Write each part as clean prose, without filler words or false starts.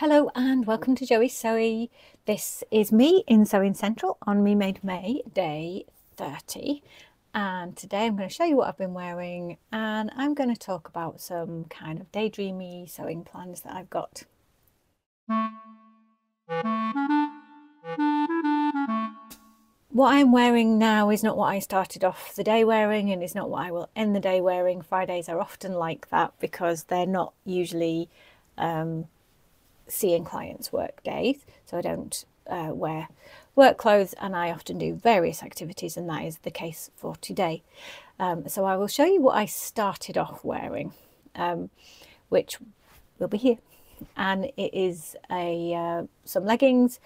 Hello and welcome to Joey's Sewy. This is me in Sewing Central on Me Made May, day 30. And today I'm going to show you what I've been wearing, and I'm going to talk about some kind of daydreamy sewing plans that I've got. What I'm wearing now is not what I started off the day wearing, and is not what I will end the day wearing. Fridays are often like that because they're not usually seeing clients work days, so I don't wear work clothes, and I often do various activities, and that is the case for today. So I will show you what I started off wearing, which will be here, and it is some leggings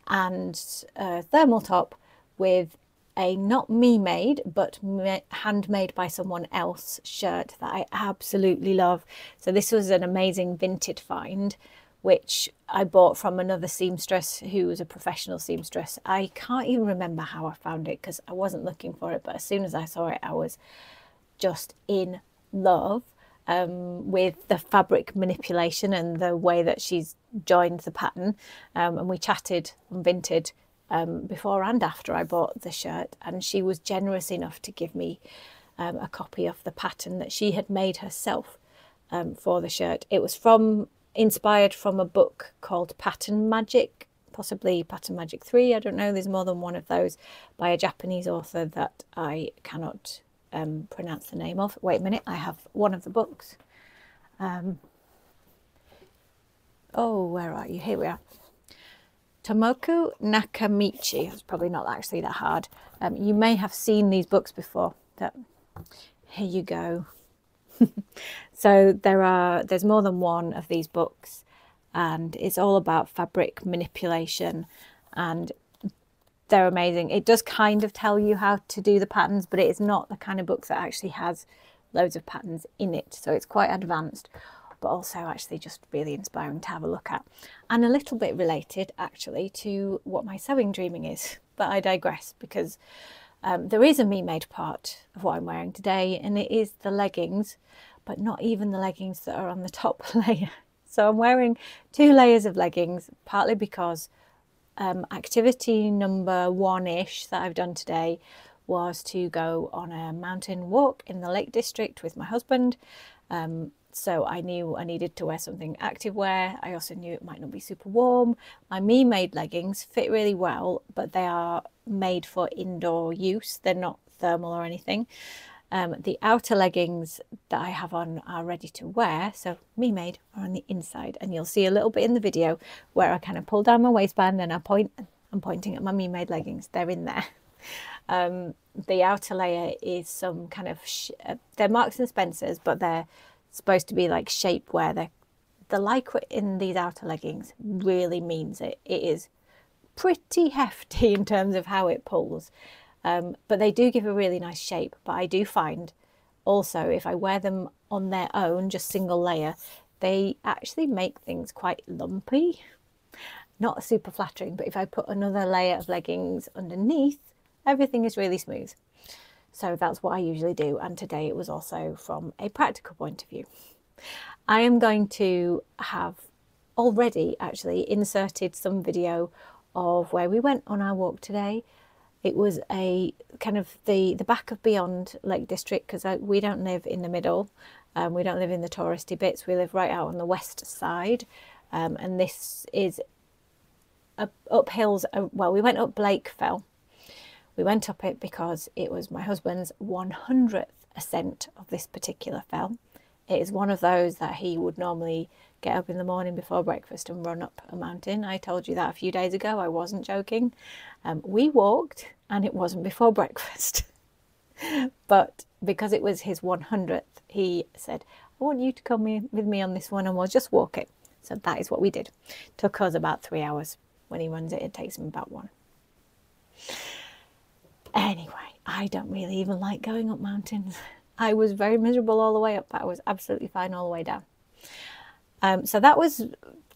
and a thermal top with a not me made but handmade by someone else shirt that I absolutely love. So this was an amazing vintage find which I bought from another seamstress who was a professional seamstress. I can't even remember how I found it because I wasn't looking for it, but as soon as I saw it I was just in love with the fabric manipulation and the way that she's joined the pattern, and we chatted on Vinted before and after I bought the shirt, and she was generous enough to give me a copy of the pattern that she had made herself for the shirt. It was inspired from a book called Pattern Magic, possibly Pattern Magic 3, I don't know, there's more than one of those, by a Japanese author that I cannot pronounce the name of. Wait a minute, I have one of the books. Oh, where are you? Here we are. Tomoku Nakamichi. It's probably not actually that hard. You may have seen these books before. Here you go. So there's more than one of these books, and it's all about fabric manipulation, and they're amazing. It does kind of tell you how to do the patterns, but it is not the kind of book that actually has loads of patterns in it. So it's quite advanced, but also actually just really inspiring to have a look at, and a little bit related actually to what my sewing dreaming is. But I digress, because there is a me made part of what I'm wearing today, and it is the leggings, but not even the leggings that are on the top layer. So I'm wearing 2 layers of leggings, partly because activity number 1-ish that I've done today was to go on a mountain walk in the Lake District with my husband. So I knew I needed to wear something active wear. I also knew it might not be super warm. My me made leggings fit really well, but they are made for indoor use. They're not thermal or anything. The outer leggings that I have on are ready to wear, so me made, are on the inside, and you'll see a little bit in the video where I kind of pull down my waistband and I'm pointing at my me made leggings. They're in there. The outer layer is some kind of they're Marks and Spencer's, but they're supposed to be like shapewear. The lycra in these outer leggings really means it. It is pretty hefty in terms of how it pulls. But they do give a really nice shape. But I do find also if I wear them on their own, just single layer, they actually make things quite lumpy. Not super flattering, but if I put another layer of leggings underneath, everything is really smooth. So that's what I usually do, and today it was also from a practical point of view. I am going to have already actually inserted some video of where we went on our walk today. It was a kind of the back of beyond Lake District, because we don't live in the middle, we don't live in the touristy bits, we live right out on the west side, and this is up hills. Well, we went up Blake Fell. We went up it because it was my husband's 100th ascent of this particular fell. It is one of those that he would normally get up in the morning before breakfast and run up a mountain. I told you that a few days ago, I wasn't joking. We walked and it wasn't before breakfast. But because it was his 100th, he said, I want you to come with me on this one and we'll just walk it. So that is what we did. Took us about 3 hours. When he runs it, it takes him about 1. Anyway, I don't really even like going up mountains. I was very miserable all the way up, but I was absolutely fine all the way down. So that was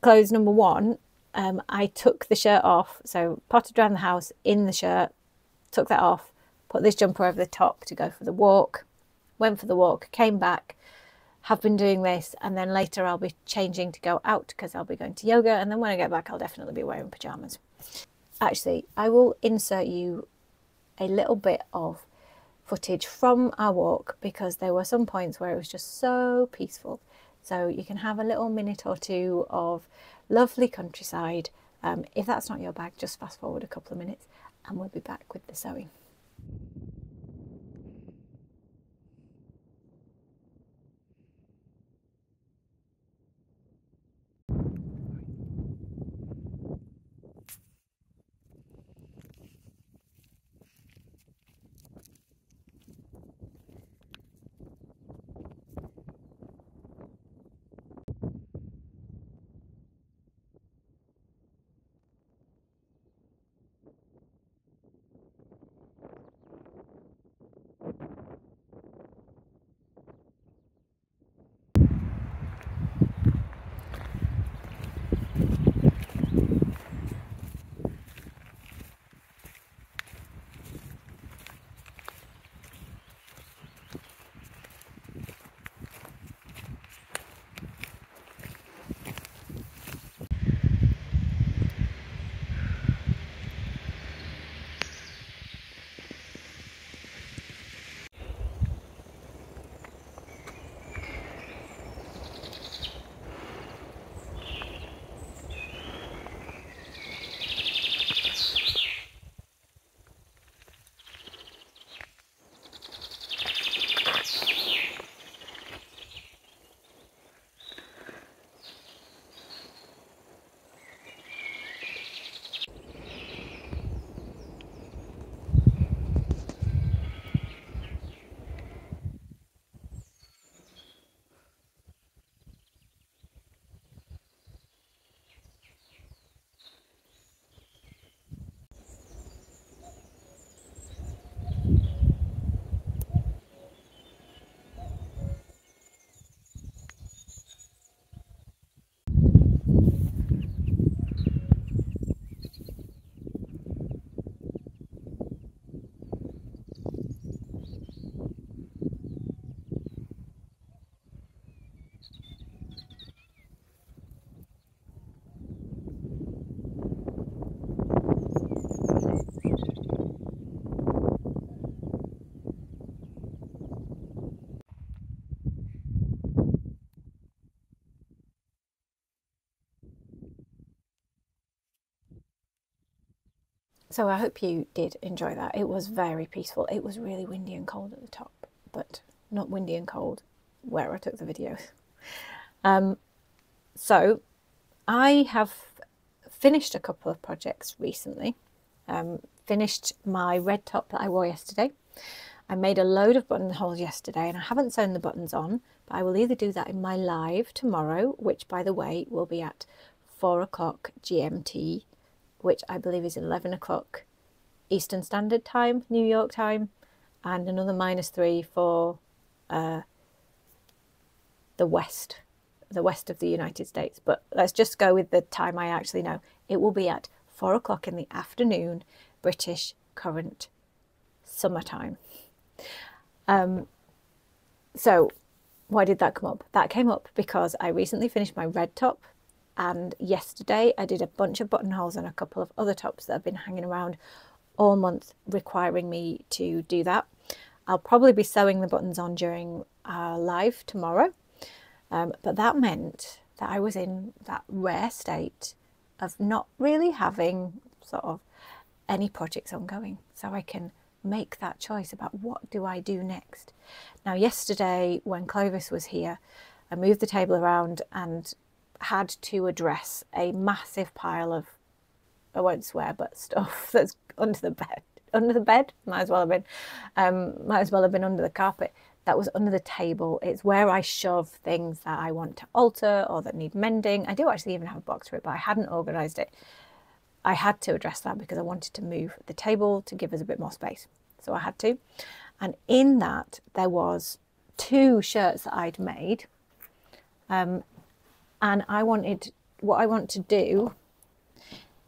clothes number 1. I took the shirt off, so potted around the house in the shirt, took that off, put this jumper over the top to go for the walk, went for the walk, came back, have been doing this, and then later I'll be changing to go out because I'll be going to yoga, and then when I get back I'll definitely be wearing pyjamas. Actually, I will insert you a little bit of footage from our walk because there were some points where it was just so peaceful. So you can have a little minute or two of lovely countryside. If that's not your bag, just fast forward a couple of minutes and we'll be back with the sewing. So I hope you did enjoy that. It was very peaceful. It was really windy and cold at the top, but not windy and cold where I took the videos. So I have finished a couple of projects recently. Finished my red top that I wore yesterday. I made a load of buttonholes yesterday and I haven't sewn the buttons on, but I will either do that in my live tomorrow, which by the way will be at 4 o'clock GMT, which I believe is 11 o'clock Eastern Standard Time, New York time, and another -3 for the west of the United States. But let's just go with the time I actually know. It will be at 4 o'clock in the afternoon, British current summertime. So why did that come up? That came up because I recently finished my red top, and yesterday I did a bunch of buttonholes and a couple of other tops that have been hanging around all month requiring me to do that. I'll probably be sewing the buttons on during our live tomorrow, but that meant that I was in that rare state of not really having sort of any projects ongoing, so I can make that choice about what do I do next. Now yesterday when Clovis was here, I moved the table around and had to address a massive pile of, I won't swear, but stuff that's under the bed. Might as well have been under the carpet. That was under the table. It's where I shove things that I want to alter or that need mending. I do actually even have a box for it, but I hadn't organised it. I had to address that because I wanted to move the table to give us a bit more space. So I had to. And in that, there was 2 shirts that I'd made. And what I want to do,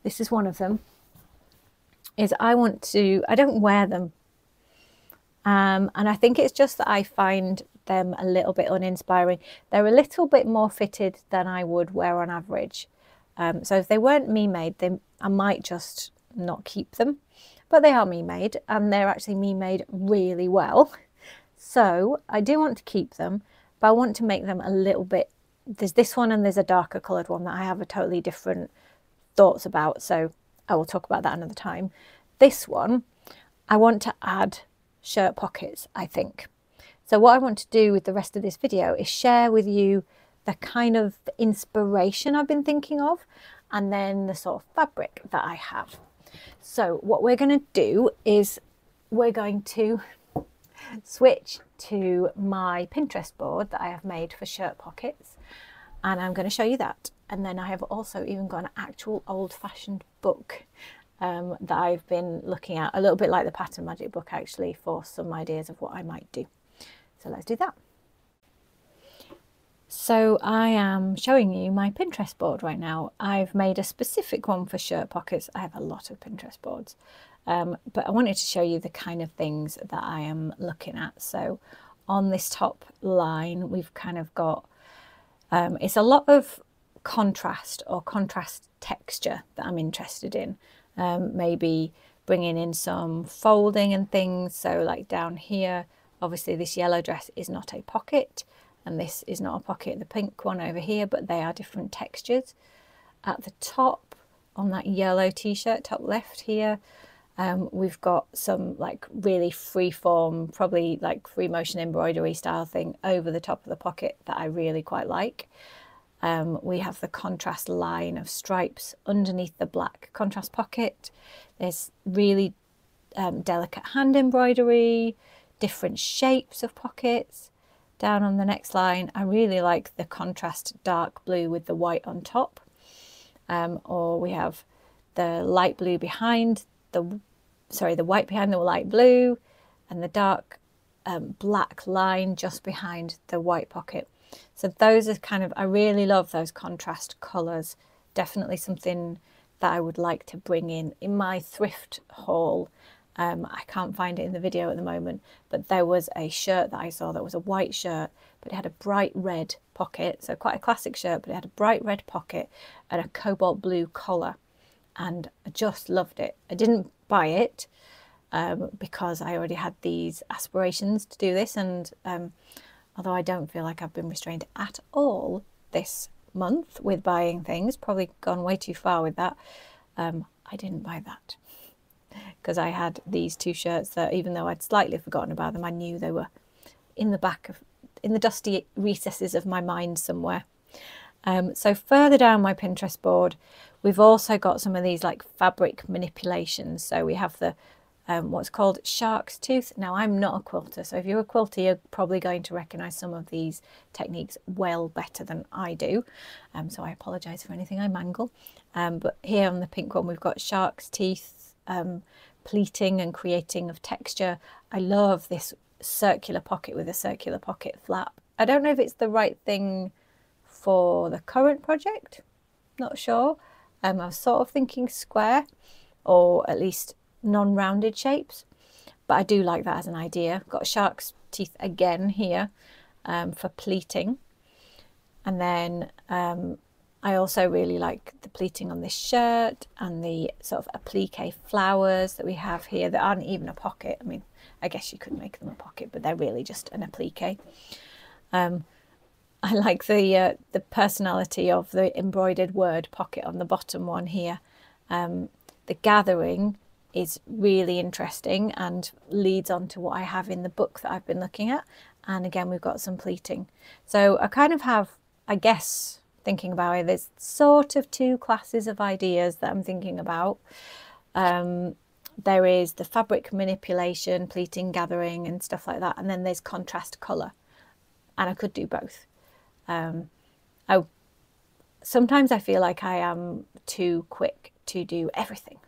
this is one of them, is I don't wear them. And I think it's just that I find them a little bit uninspiring. They're a little bit more fitted than I would wear on average. So if they weren't me made, I might just not keep them, but they are me made, and they're actually me made really well. So I do want to keep them, but I want to make them a little bit, there's this one and there's a darker coloured one that I have a totally different thoughts about, so I will talk about that another time. This one, I want to add shirt pockets, I think. So what I want to do with the rest of this video is share with you the kind of inspiration I've been thinking of, and then the sort of fabric that I have. So what we're going to do is we're going to switch to my Pinterest board that I have made for shirt pockets, and I'm going to show you that. And then I have also even got an actual old-fashioned book that I've been looking at, a little bit like the Pattern Magic book actually, for some ideas of what I might do. So let's do that. So I am showing you my Pinterest board right now. I've made a specific one for shirt pockets. I have a lot of Pinterest boards, but I wanted to show you the kind of things that I am looking at. So on this top line, we've kind of got, it's a lot of contrast or contrast texture that I'm interested in. Maybe bringing in some folding and things. So like down here, obviously this yellow dress is not a pocket, and this is not a pocket, the pink one over here, but they are different textures. At the top, on that yellow t-shirt, top left here, we've got some like really free form, probably like free motion embroidery style thing over the top of the pocket that I really quite like. We have the contrast line of stripes underneath the black contrast pocket. There's really delicate hand embroidery, different shapes of pockets. Down on the next line, I really like the contrast dark blue with the white on top. Or we have the light blue behind the white behind the light blue, and the dark black line just behind the white pocket. So those are kind of, I really love those contrast colours. Definitely something that I would like to bring in my thrift haul. I can't find it in the video at the moment, but there was a shirt that I saw that was a white shirt, but it had a bright red pocket. So quite a classic shirt, but it had a bright red pocket and a cobalt blue collar. And I just loved it. I didn't buy it because I already had these aspirations to do this. And although I don't feel like I've been restrained at all this month with buying things, probably gone way too far with that, I didn't buy that. Because I had these two shirts that, even though I'd slightly forgotten about them, I knew they were in the dusty recesses of my mind somewhere. So further down my Pinterest board, we've also got some of these like fabric manipulations. So we have the what's called shark's tooth. Now I'm not a quilter, so if you're a quilter, you're probably going to recognise some of these techniques well better than I do. So I apologise for anything I mangle. But here on the pink one, we've got shark's teeth. Pleating and creating of texture. I love this circular pocket with a circular pocket flap. I don't know if it's the right thing for the current project, not sure. I was sort of thinking square, or at least non-rounded shapes, but I do like that as an idea. Got shark's teeth again here for pleating, and then I also really like the pleating on this shirt and the sort of applique flowers that we have here that aren't even a pocket. I mean, I guess you could make them a pocket, but they're really just an applique. I like the personality of the embroidered word pocket on the bottom one here. The gathering is really interesting and leads on to what I have in the book that I've been looking at. And again, we've got some pleating. So I kind of have, I guess, thinking about it, there's sort of two classes of ideas that I'm thinking about. There is the fabric manipulation, pleating, gathering and stuff like that, and then there's contrast colour, and I could do both. Sometimes I feel like I am too quick to do everything,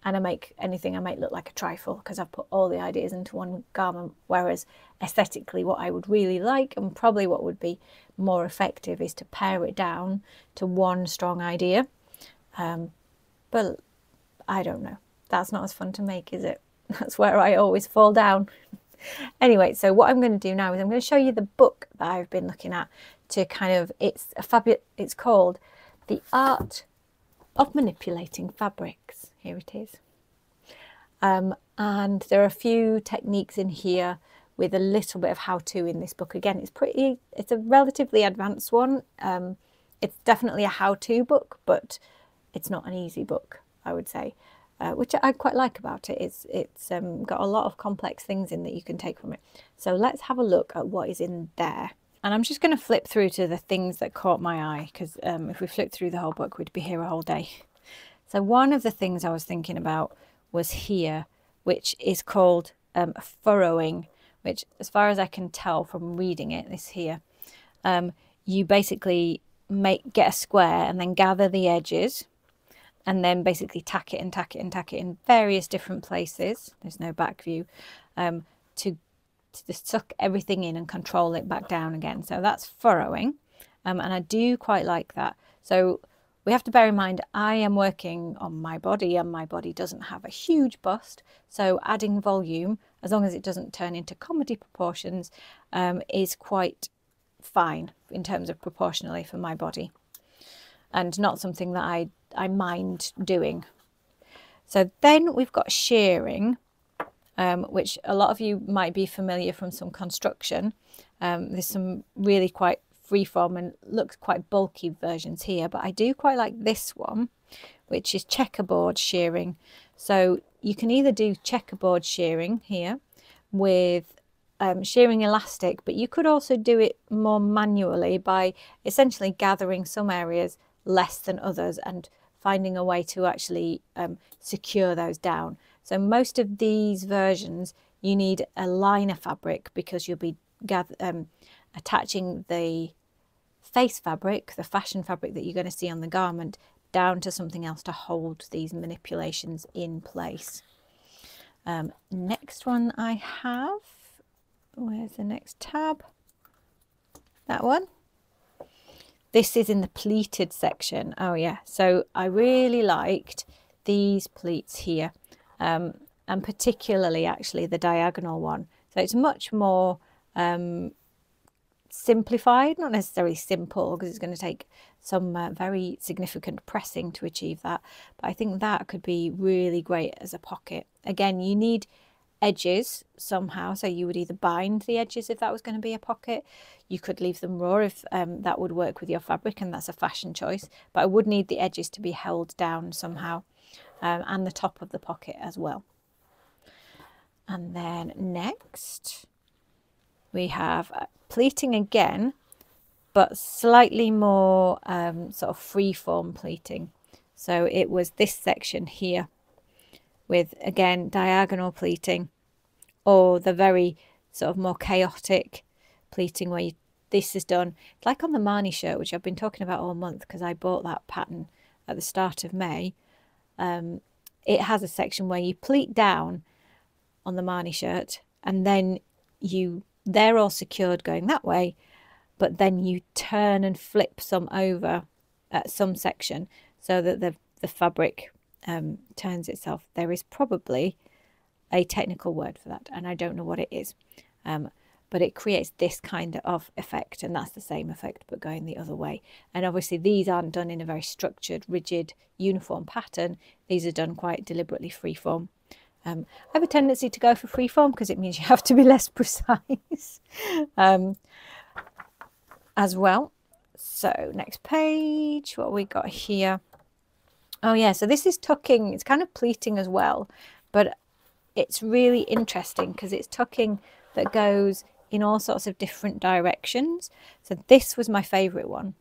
and I make anything I make look like a trifle because I've put all the ideas into one garment, whereas aesthetically what I would really like, and probably what would be more effective, is to pare it down to one strong idea. But I don't know, that's not as fun to make, is it? That's where I always fall down. Anyway, so what I'm going to do now is I'm going to show you the book that I've been looking at to kind of, it's called The Art of Manipulating Fabrics. Here it is. And there are a few techniques in here with a little bit of how-to in this book. Again, it's a relatively advanced one. It's definitely a how-to book, but it's not an easy book, I would say, which I quite like about it. It's got a lot of complex things in that you can take from it. So let's have a look at what is in there. And I'm just going to flip through to the things that caught my eye, because if we flipped through the whole book, we'd be here a whole day. So one of the things I was thinking about was here, which is called furrowing, which, as far as I can tell from reading it, this here, you basically get a square and then gather the edges and then basically tack it and tack it and tack it in various different places. There's no back view, to suck everything in and control it back down again. So that's furrowing, and I do quite like that. So we have to bear in mind, I am working on my body and my body doesn't have a huge bust. So adding volume, as long as it doesn't turn into comedy proportions, is quite fine in terms of proportionally for my body, and not something that I mind doing. So then we've got shearing, which a lot of you might be familiar from some construction. There's some really quite freeform and looks quite bulky versions here, but I do quite like this one, which is checkerboard shearing. So you can either do checkerboard shearing here with shearing elastic, but you could also do it more manually by essentially gathering some areas less than others and finding a way to actually secure those down. So most of these versions you need a liner fabric, because you'll be attaching the face fabric, the fashion fabric that you're going to see on the garment, down to something else to hold these manipulations in place. Next one I have, where's the next tab? That one. This is in the pleated section. Oh yeah, so I really liked these pleats here, and particularly actually the diagonal one. So it's much more simplified, not necessarily simple, because it's going to take some very significant pressing to achieve that, but I think that could be really great as a pocket. Again, you need edges somehow, so you would either bind the edges if that was going to be a pocket. You could leave them raw if that would work with your fabric, and that's a fashion choice, but I would need the edges to be held down somehow, and the top of the pocket as well. And then next we have pleating again, but slightly more sort of free-form pleating. So it was this section here with, again, diagonal pleating, or the very sort of more chaotic pleating where this is done. It's like on the Marnie shirt, which I've been talking about all month because I bought that pattern at the start of May. It has a section where you pleat down on the Marnie shirt, and then they're all secured going that way, but then you turn and flip some over at some section so that the fabric turns itself. There is probably a technical word for that, and I don't know what it is, but it creates this kind of effect, and that's the same effect but going the other way. And obviously these aren't done in a very structured, rigid, uniform pattern. These are done quite deliberately freeform. I have a tendency to go for freeform because it means you have to be less precise as well. So next page, what we got here? Oh yeah, so this is tucking. It's kind of pleating as well, but it's really interesting because it's tucking that goes in all sorts of different directions. So this was my favourite one.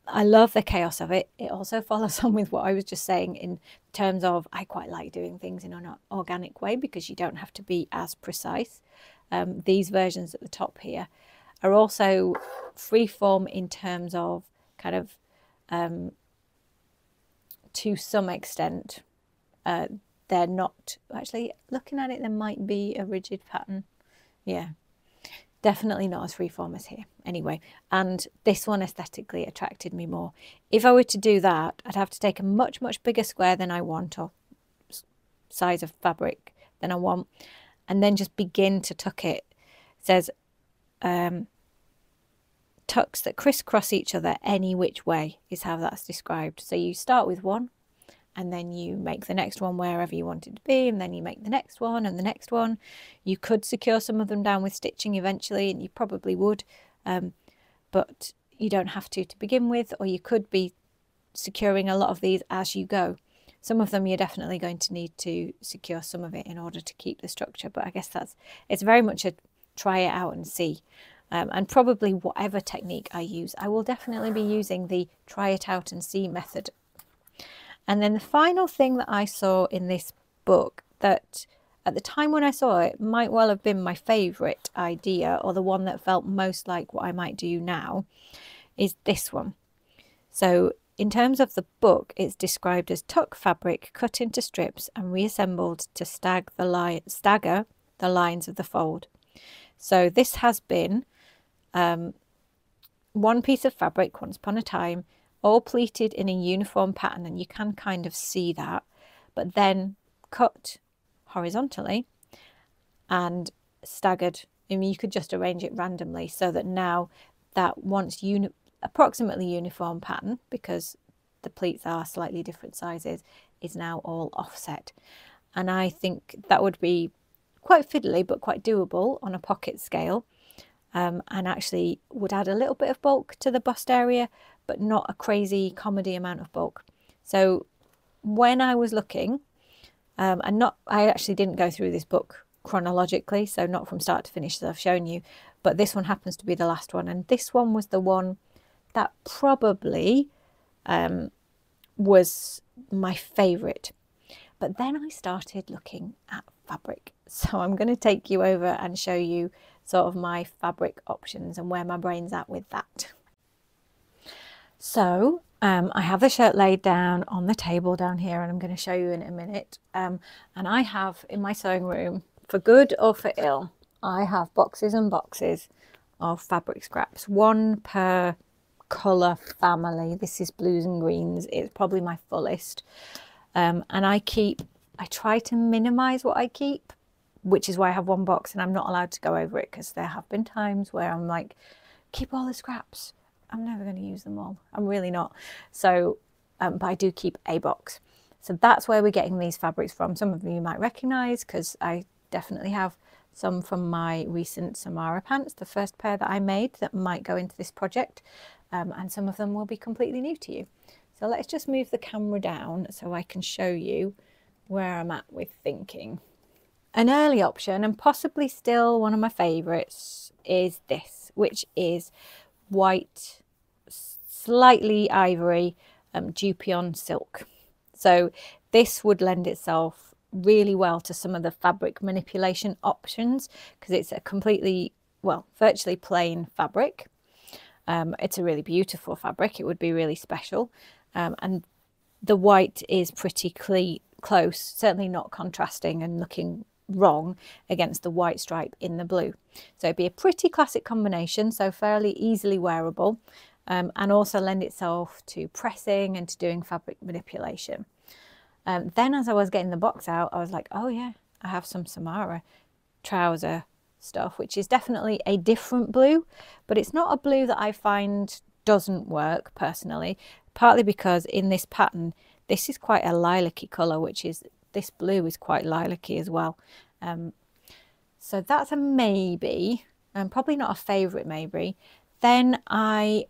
I love the chaos of it. It also follows on with what I was just saying in terms of I quite like doing things in an organic way because you don't have to be as precise. These versions at the top here are also freeform in terms of kind of, to some extent, they're not, actually looking at it, there might be a rigid pattern. Yeah. Definitely not as freeform as here. Anyway, and this one aesthetically attracted me more. If I were to do that, I'd have to take a much, much bigger square than I want, or size of fabric than I want. and then just begin to tuck it. It says tucks that crisscross each other any which way is how that's described. So you start with one, and then you make the next one wherever you want it to be, and then you make the next one and the next one. You could secure some of them down with stitching eventually, and you probably would, but you don't have to begin with, or you could be securing a lot of these as you go. Some of them you're definitely going to need to secure some of it in order to keep the structure, but I guess it's very much a try it out and see. And probably whatever technique I use, I will definitely be using the try it out and see method. And then the final thing that I saw in this book, that at the time when I saw it might well have been my favourite idea, or the one that felt most like what I might do now, is this one. So in terms of the book, it's described as tuck fabric cut into strips and reassembled to stagger the lines of the fold. So this has been one piece of fabric once upon a time, all pleated in a uniform pattern, and you can kind of see that, but then cut horizontally and staggered. I mean, you could just arrange it randomly so that now that once approximately uniform pattern, because the pleats are slightly different sizes, is now all offset. And I think that would be quite fiddly but quite doable on a pocket scale, and actually would add a little bit of bulk to the bust area, but not a crazy comedy amount of bulk. So when I was looking, I actually didn't go through this book chronologically, so not from start to finish as I've shown you, but this one happens to be the last one, and this one was the one that probably was my favourite. But then I started looking at fabric, so I'm going to take you over and show you sort of my fabric options and where my brain's at with that. So I have the shirt laid down on the table down here, and I'm going to show you in a minute. And I have in my sewing room, for good or for ill, I have boxes and boxes of fabric scraps, one per colour family. This is blues and greens. It's probably my fullest. And I try to minimise what I keep, which is why I have one box and I'm not allowed to go over it, because there have been times where I'm like, keep all the scraps. I'm never going to use them all. I'm really not. So, but I do keep a box. So that's where we're getting these fabrics from. Some of them you might recognise, because I definitely have some from my recent Samara pants, the first pair that I made, that might go into this project. And some of them will be completely new to you. So let's just move the camera down so I can show you where I'm at with thinking. An early option, and possibly still one of my favourites, is this, which is white, slightly ivory, dupion silk. So this would lend itself really well to some of the fabric manipulation options, because it's a completely, well, virtually plain fabric. It's a really beautiful fabric. It would be really special. And the white is pretty close, certainly not contrasting and looking wrong against the white stripe in the blue. So it'd be a pretty classic combination, so fairly easily wearable, and also lend itself to pressing and to doing fabric manipulation. Then as I was getting the box out, I was like, oh yeah, I have some Samara trouser stuff, which is definitely a different blue, but it's not a blue that I find doesn't work personally, partly because in this pattern, this is quite a lilac-y colour, which is, this blue is quite lilac-y as well. So that's a maybe, and probably not a favourite maybe. Then I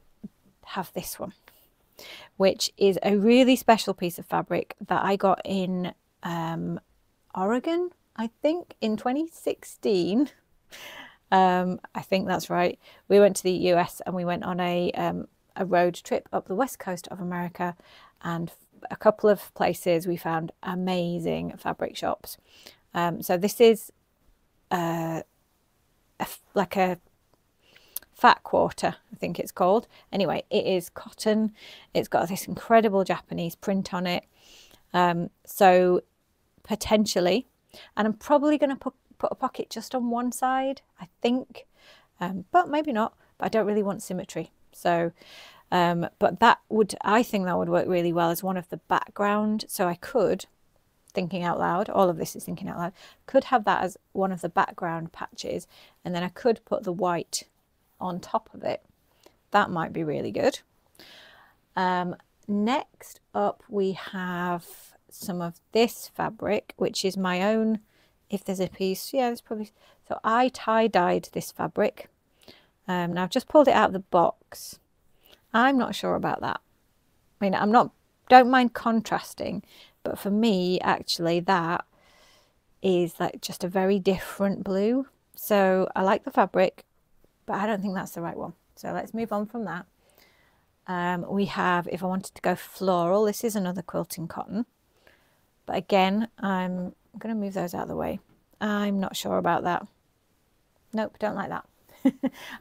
have this one, which is a really special piece of fabric that I got in Oregon, I think, in 2016. I think that's right. We went to the US and we went on a road trip up the west coast of America, and a couple of places we found amazing fabric shops. So this is like a fat quarter, I think it's called. Anyway, it is cotton. It's got this incredible Japanese print on it. So potentially, and I'm probably going to put a pocket just on one side, I think, but maybe not. But I don't really want symmetry. So, but that would, I think that would work really well as one of the background. So I could thinking out loud. All of this is thinking out loud. Could have that as one of the background patches, and then I could put the white on top of it. That might be really good. Next up we have some of this fabric, which is my own. If there's a piece, yeah, there's probably. So I tie-dyed this fabric. Now I've just pulled it out of the box. I'm not sure about that. I mean, don't mind contrasting, but for me, actually, that is like just a very different blue. So I like the fabric, but I don't think that's the right one. So let's move on from that. We have, if I wanted to go floral, this is another quilting cotton. But again, I'm going to move those out of the way. I'm not sure about that. Nope, don't like that.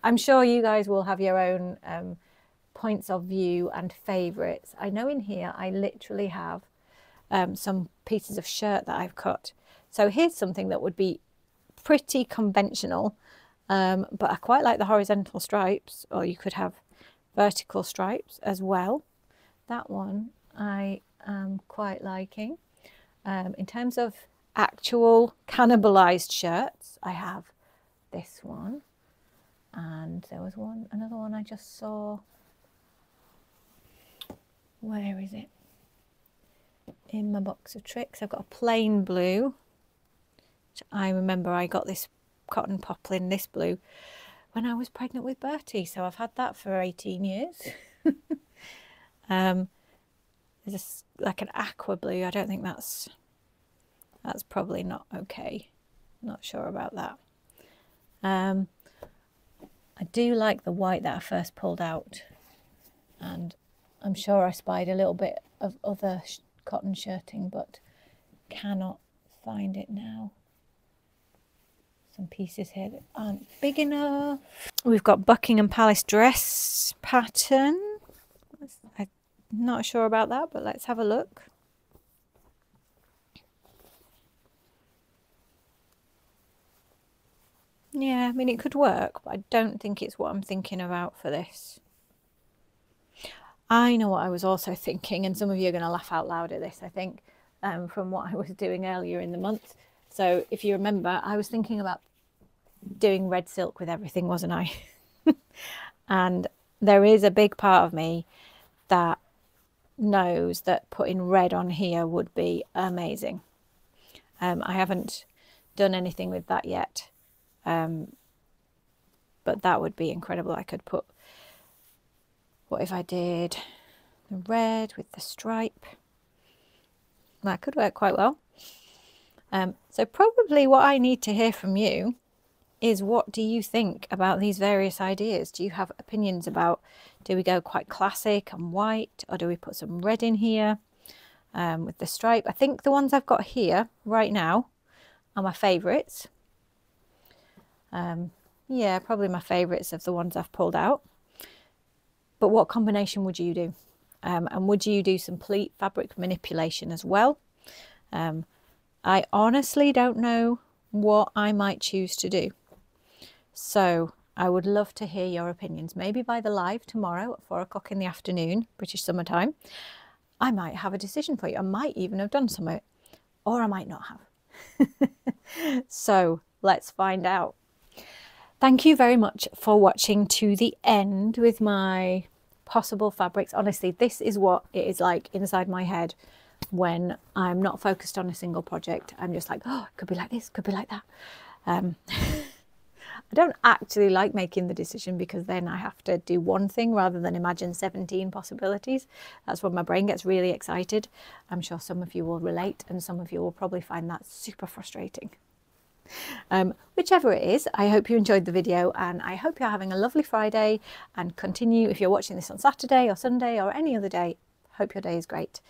I'm sure you guys will have your own points of view and favourites. I know in here I literally have some pieces of shirt that I've cut. So here's something that would be pretty conventional, but I quite like the horizontal stripes, or you could have vertical stripes as well. That one I am quite liking. In terms of actual cannibalized shirts, I have this one, and there was another one I just saw. Where is it? In my box of tricks. I've got a plain blue, which I remember I got this cotton poplin, this blue, when I was pregnant with Bertie, so I've had that for 18 years. There's like an aqua blue. I don't think that's probably not okay. Not sure about that. I do like the white that I first pulled out, and I'm sure I spied a little bit of other cotton shirting, but cannot find it now. Some pieces here that aren't big enough. We've got Buckingham Palace dress pattern. I'm not sure about that, but let's have a look. Yeah, I mean, it could work, but I don't think it's what I'm thinking about for this. I know what I was also thinking, and some of you are going to laugh out loud at this, I think, from what I was doing earlier in the month. So if you remember, I was thinking about doing red silk with everything, wasn't I? And there is a big part of me that knows that putting red on here would be amazing. I haven't done anything with that yet, but that would be incredible. I could put, what if I did the red with the stripe? That could work quite well. So probably what I need to hear from you is, what do you think about these various ideas? Do you have opinions about, do we go quite classic and white, or do we put some red in here with the stripe? I think the ones I've got here right now are my favourites. Yeah, probably my favourites of the ones I've pulled out. But what combination would you do? And would you do some pleat fabric manipulation as well? I honestly don't know what I might choose to do. So I would love to hear your opinions. Maybe by the live tomorrow at 4 o'clock in the afternoon, British summertime, I might have a decision for you. I might even have done some of it, or I might not have. So let's find out. Thank you very much for watching to the end with my possible fabrics. Honestly, this is what it is like inside my head when I'm not focused on a single project. I'm just like, oh, it could be like this, could be like that. I don't actually like making the decision, because then I have to do one thing rather than imagine 17 possibilities. That's when my brain gets really excited. I'm sure some of you will relate, and some of you will probably find that super frustrating. Whichever it is, I hope you enjoyed the video, and I hope you're having a lovely Friday, and continue, if you're watching this on Saturday or Sunday or any other day, hope your day is great.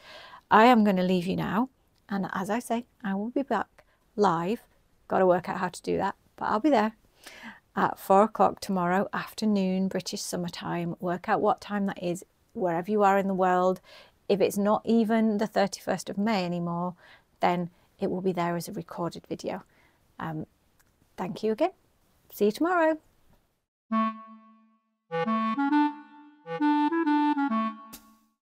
I am going to leave you now, and as I say, I will be back live. Got to work out how to do that, but I'll be there at 4 o'clock tomorrow afternoon, British summertime. Work out what time that is wherever you are in the world. If it's not even the 31st of May anymore, then it will be there as a recorded video. Thank you again. See you tomorrow.